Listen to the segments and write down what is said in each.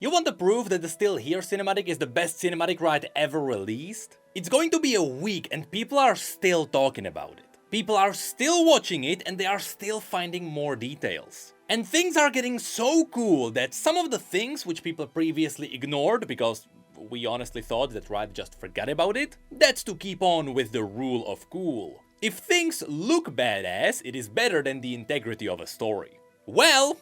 You want the proof that the Still Here cinematic is the best cinematic ride ever released? It's going to be a week and people are still talking about it. People are still watching it and they are still finding more details. And things are getting so cool that some of the things which people previously ignored because we honestly thought that Riot just forgot about it, that's to keep on with the rule of cool. If things look badass, it is better than the integrity of a story. Well,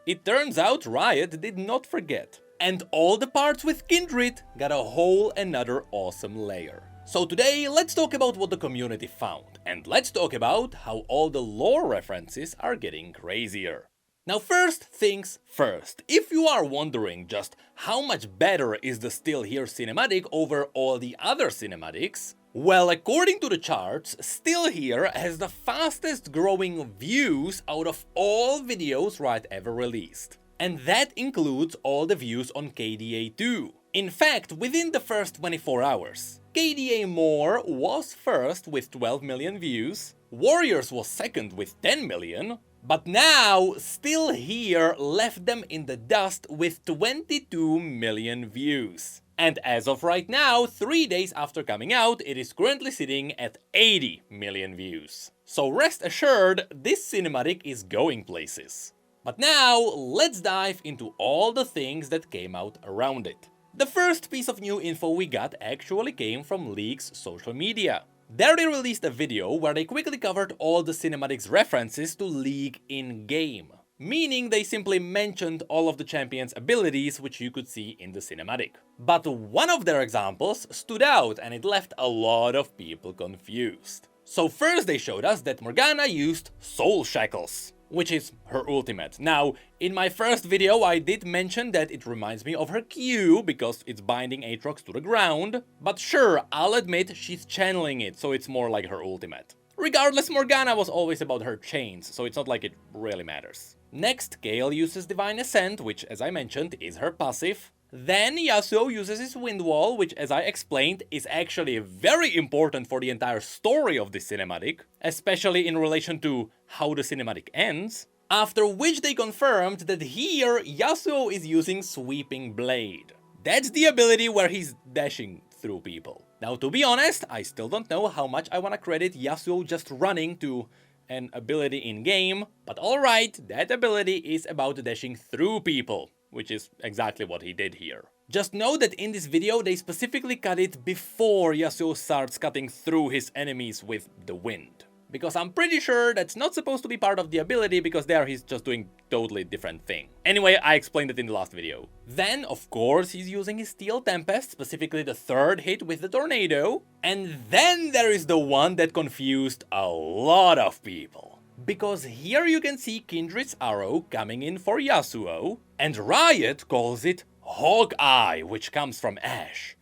it turns out Riot did not forget. And all the parts with Kindred got a whole another awesome layer. So today, let's talk about what the community found, and let's talk about how all the lore references are getting crazier. Now first things first, if you are wondering just how much better is the Still Here cinematic over all the other cinematics, well, according to the charts, Still Here has the fastest growing views out of all videos Riot ever released. And that includes all the views on KDA too. In fact, within the first 24 hours, KDA More was first with 12 million views, Warriors was second with 10 million, but now Still Here left them in the dust with 22 million views. And as of right now, 3 days after coming out, it is currently sitting at 80 million views. So rest assured, this cinematic is going places. But now, let's dive into all the things that came out around it. The first piece of new info we got actually came from League's social media. There they released a video where they quickly covered all the cinematics references to League in-game. Meaning they simply mentioned all of the champions' abilities which you could see in the cinematic. But one of their examples stood out and it left a lot of people confused. So first they showed us that Morgana used Soul Shackles, which is her ultimate. Now, in my first video I did mention that it reminds me of her Q because it's binding Aatrox to the ground, but sure, I'll admit she's channeling it, so it's more like her ultimate. Regardless, Morgana was always about her chains, so it's not like it really matters. Next, Gale uses Divine Ascent, which as I mentioned is her passive. Then Yasuo uses his Wind Wall, which as I explained is actually very important for the entire story of this cinematic, especially in relation to how the cinematic ends. After which they confirmed that here Yasuo is using Sweeping Blade. That's the ability where he's dashing through people. Now to be honest, I still don't know how much I wanna credit Yasuo just running to an ability in game, but alright, that ability is about dashing through people, which is exactly what he did here. Just know that in this video they specifically cut it before Yasuo starts cutting through his enemies with the wind. Because I'm pretty sure that's not supposed to be part of the ability because there he's just doing totally different thing. Anyway, I explained it in the last video. Then, of course, he's using his Steel Tempest, specifically the third hit with the Tornado. And then there is the one that confused a lot of people. Because here you can see Kindred's arrow coming in for Yasuo, and Riot calls it Hawkeye, which comes from Ashe.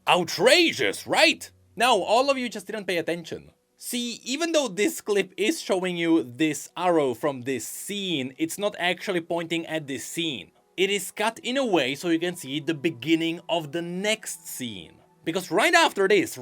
Outrageous, right? Now, all of you just didn't pay attention. See, even though this clip is showing you this arrow from this scene, it's not actually pointing at this scene. It is cut in a way so you can see the beginning of the next scene. Because right after this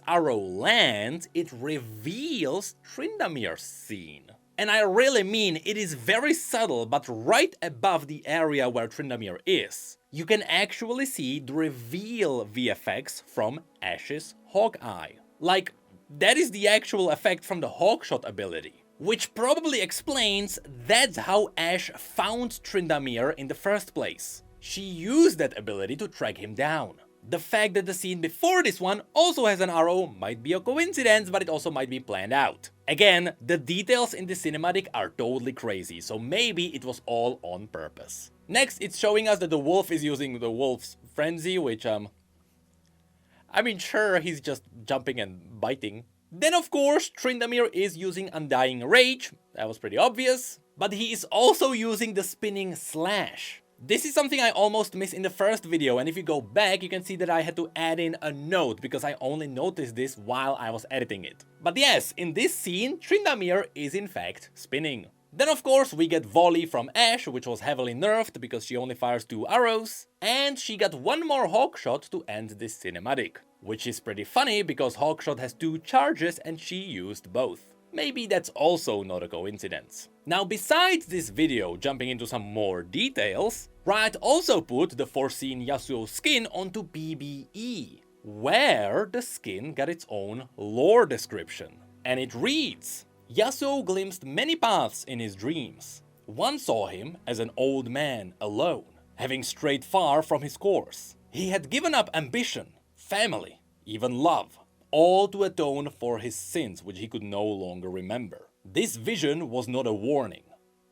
arrow lands, it reveals Tryndamere's scene. And I really mean, it is very subtle, but right above the area where Tryndamere is, you can actually see the reveal VFX from Ashe's Hawkeye. Like, that is the actual effect from the Hawkshot ability. Which probably explains that's how Ashe found Tryndamere in the first place. She used that ability to track him down. The fact that the scene before this one also has an arrow might be a coincidence, but it also might be planned out. Again, the details in this cinematic are totally crazy, so maybe it was all on purpose. Next, it's showing us that the wolf is using the wolf's frenzy, which I mean, sure, he's just jumping and biting. Then of course, Tryndamere is using Undying Rage, that was pretty obvious, but he is also using the Spinning Slash. This is something I almost missed in the first video, and if you go back, you can see that I had to add in a note, because I only noticed this while I was editing it. But yes, in this scene, Tryndamere is in fact spinning. Then of course we get Volley from Ashe, which was heavily nerfed because she only fires 2 arrows, and she got one more Hawkshot to end this cinematic. Which is pretty funny because Hawkshot has 2 charges and she used both. Maybe that's also not a coincidence. Now besides this video jumping into some more details, Riot also put the foreseen Yasuo skin onto PBE, where the skin got its own lore description. And it reads, Yasuo glimpsed many paths in his dreams. One saw him as an old man alone, having strayed far from his course. He had given up ambition, family, even love, all to atone for his sins which he could no longer remember. This vision was not a warning,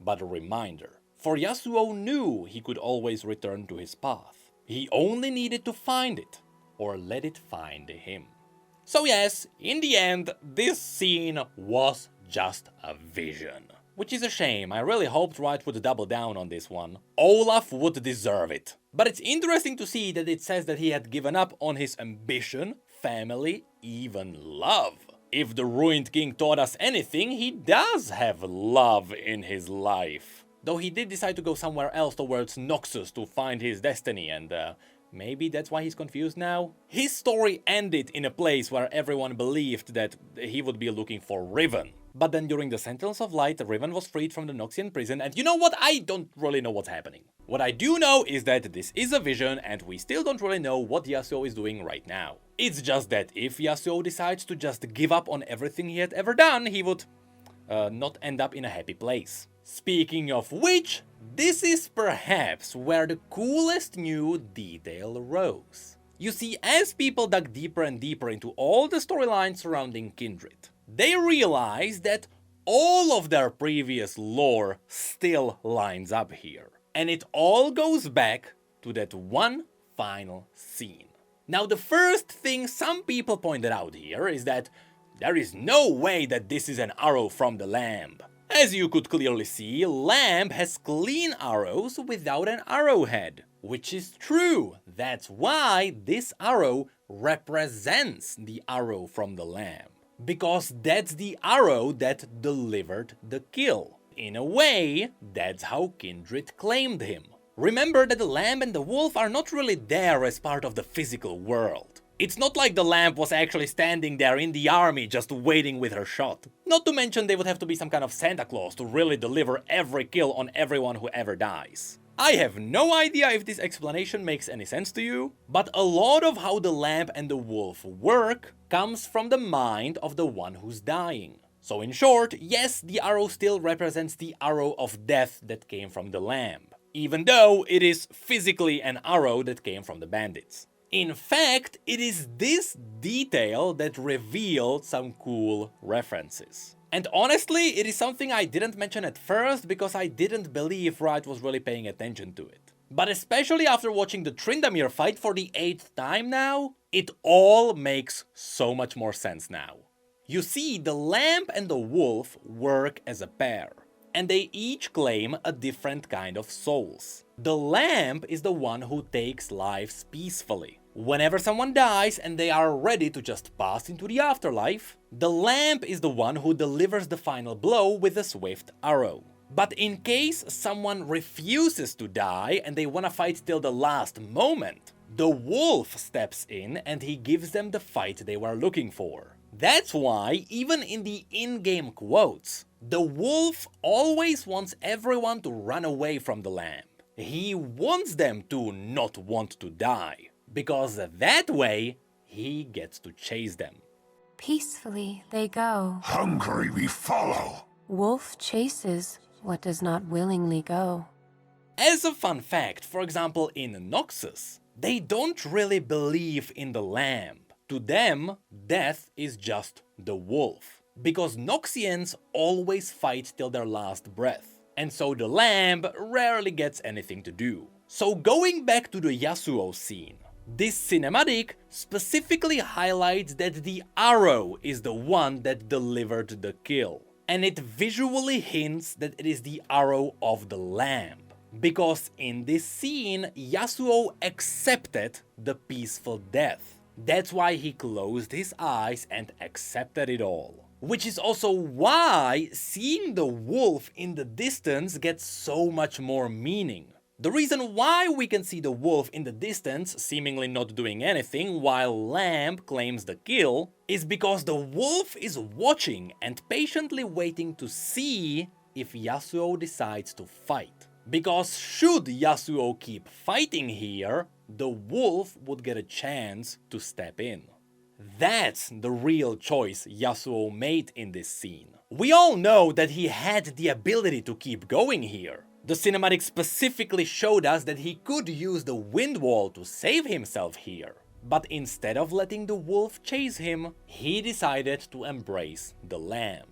but a reminder. For Yasuo knew he could always return to his path. He only needed to find it, or let it find him. So yes, in the end, this scene was just a vision. Which is a shame. I really hoped Riot would double down on this one. Olaf would deserve it. But it's interesting to see that it says that he had given up on his ambition, family, even love. If the Ruined King taught us anything, he does have love in his life. Though he did decide to go somewhere else towards Noxus to find his destiny, and maybe that's why he's confused now? His story ended in a place where everyone believed that he would be looking for Riven. But then during the Sentinels of Light, Riven was freed from the Noxian prison, and you know what? I don't really know what's happening. What I do know is that this is a vision, and we still don't really know what Yasuo is doing right now. It's just that if Yasuo decides to just give up on everything he had ever done, he would not end up in a happy place. Speaking of which, this is perhaps where the coolest new detail arose. You see, as people dug deeper and deeper into all the storylines surrounding Kindred, they realized that all of their previous lore still lines up here. And it all goes back to that one final scene. Now, the first thing some people pointed out here is that there is no way that this is an arrow from the Lamb. As you could clearly see, Lamb has clean arrows without an arrowhead. Which is true. That's why this arrow represents the arrow from the Lamb. Because that's the arrow that delivered the kill. In a way, that's how Kindred claimed him. Remember that the Lamb and the Wolf are not really there as part of the physical world. It's not like the Lamb was actually standing there in the army just waiting with her shot. Not to mention they would have to be some kind of Santa Claus to really deliver every kill on everyone who ever dies. I have no idea if this explanation makes any sense to you, but a lot of how the Lamb and the Wolf work comes from the mind of the one who's dying. So in short, yes, the arrow still represents the arrow of death that came from the Lamb, even though it is physically an arrow that came from the bandits. In fact, it is this detail that revealed some cool references. And honestly, it is something I didn't mention at first because I didn't believe Riot was really paying attention to it. But especially after watching the Tryndamere fight for the 8th time now, it all makes so much more sense now. You see, the Lamb and the Wolf work as a pair, and they each claim a different kind of souls. The Lamb is the one who takes lives peacefully. Whenever someone dies and they are ready to just pass into the afterlife, the Lamb is the one who delivers the final blow with a swift arrow. But in case someone refuses to die and they wanna fight till the last moment, the Wolf steps in and he gives them the fight they were looking for. That's why, even in the in-game quotes, the Wolf always wants everyone to run away from the Lamb. He wants them to not want to die, because that way, he gets to chase them. Peacefully they go. Hungry we follow. Wolf chases what does not willingly go. As a fun fact, for example in Noxus, they don't really believe in the Lamb. To them, death is just the wolf. Because Noxians always fight till their last breath. And so the Lamb rarely gets anything to do. So going back to the Yasuo scene, this cinematic specifically highlights that the arrow is the one that delivered the kill. And it visually hints that it is the arrow of the Lamb. Because in this scene, Yasuo accepted the peaceful death. That's why he closed his eyes and accepted it all. Which is also why seeing the wolf in the distance gets so much more meaning. The reason why we can see the wolf in the distance, seemingly not doing anything, while Lamb claims the kill, is because the wolf is watching and patiently waiting to see if Yasuo decides to fight. Because should Yasuo keep fighting here, the wolf would get a chance to step in. That's the real choice Yasuo made in this scene. We all know that he had the ability to keep going here. The cinematic specifically showed us that he could use the wind wall to save himself here. But instead of letting the wolf chase him, he decided to embrace the lamb.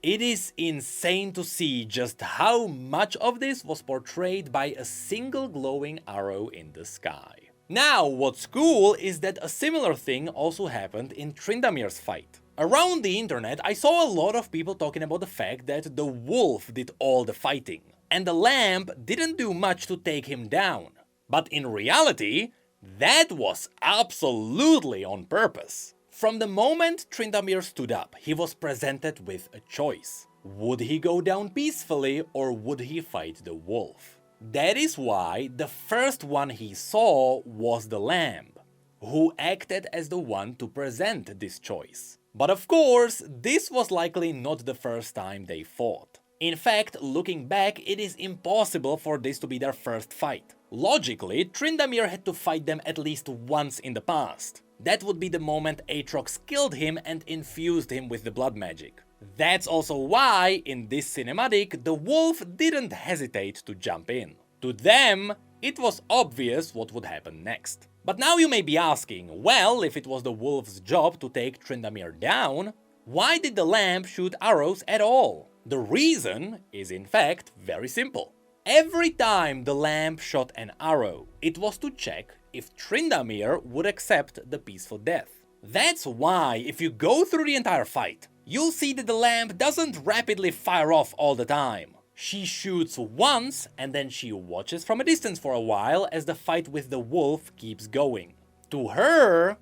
It is insane to see just how much of this was portrayed by a single glowing arrow in the sky. Now, what's cool is that a similar thing also happened in Tryndamere's fight. Around the internet, I saw a lot of people talking about the fact that the wolf did all the fighting, and the lamb didn't do much to take him down. But in reality, that was absolutely on purpose. From the moment Tryndamere stood up, he was presented with a choice. Would he go down peacefully or would he fight the wolf? That is why the first one he saw was the lamb, who acted as the one to present this choice. But of course, this was likely not the first time they fought. In fact, looking back, it is impossible for this to be their first fight. Logically, Tryndamere had to fight them at least once in the past. That would be the moment Aatrox killed him and infused him with the blood magic. That's also why, in this cinematic, the wolf didn't hesitate to jump in. To them, it was obvious what would happen next. But now you may be asking, well, if it was the wolf's job to take Tryndamere down, why did the lamb shoot arrows at all? The reason is in fact very simple. Every time the lamb shot an arrow, it was to check if Tryndamere would accept the peaceful death. That's why, if you go through the entire fight, you'll see that the lamb doesn't rapidly fire off all the time. She shoots once and then she watches from a distance for a while as the fight with the wolf keeps going. To her,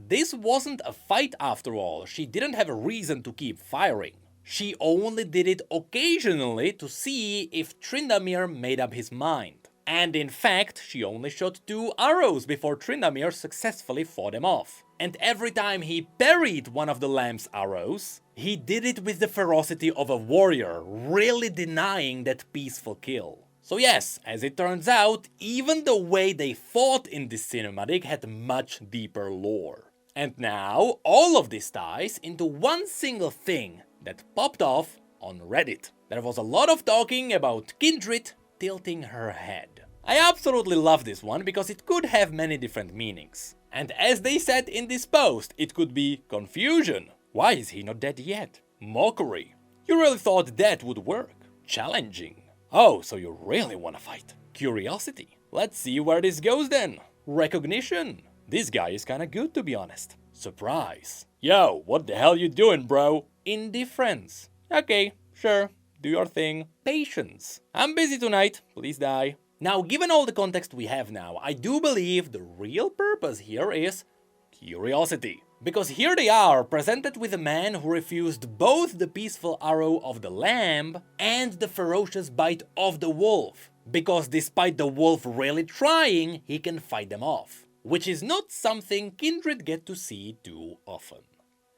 this wasn't a fight after all. She didn't have a reason to keep firing. She only did it occasionally to see if Tryndamere made up his mind. And in fact, she only shot 2 arrows before Tryndamere successfully fought him off. And every time he parried one of the lamb's arrows, he did it with the ferocity of a warrior, really denying that peaceful kill. So yes, as it turns out, even the way they fought in this cinematic had much deeper lore. And now, all of this ties into one single thing that popped off on Reddit. There was a lot of talking about Kindred tilting her head. I absolutely love this one because it could have many different meanings. And as they said in this post, it could be confusion. Why is he not dead yet? Mockery. You really thought that would work? Challenging. Oh, so you really wanna fight? Curiosity. Let's see where this goes then. Recognition. This guy is kinda good to be honest. Surprise. Yo, what the hell you doing, bro? Indifference. Okay, sure, do your thing. Patience. I'm busy tonight, please die. Now, given all the context we have now, I do believe the real purpose here is curiosity. Because here they are, presented with a man who refused both the peaceful arrow of the lamb and the ferocious bite of the wolf. Because despite the wolf really trying, he can fight them off. Which is not something Kindred get to see too often.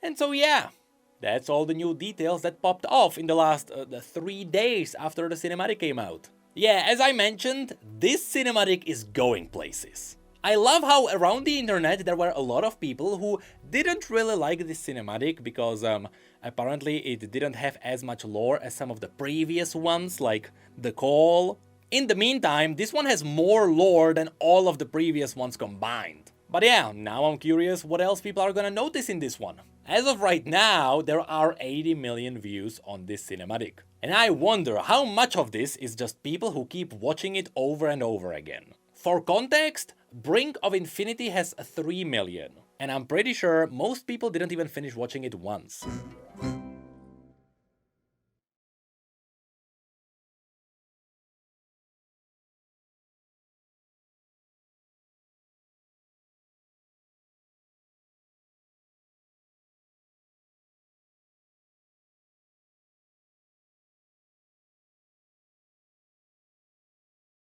And so yeah, that's all the new details that popped off in the last 3 days after the cinematic came out. Yeah, as I mentioned, this cinematic is going places. I love how around the internet there were a lot of people who didn't really like this cinematic because apparently it didn't have as much lore as some of the previous ones, like The Call. In the meantime, this one has more lore than all of the previous ones combined. But yeah, now I'm curious what else people are gonna notice in this one. As of right now, there are 80 million views on this cinematic. And I wonder how much of this is just people who keep watching it over and over again. For context, Brink of Infinity has 3 million. And I'm pretty sure most people didn't even finish watching it once.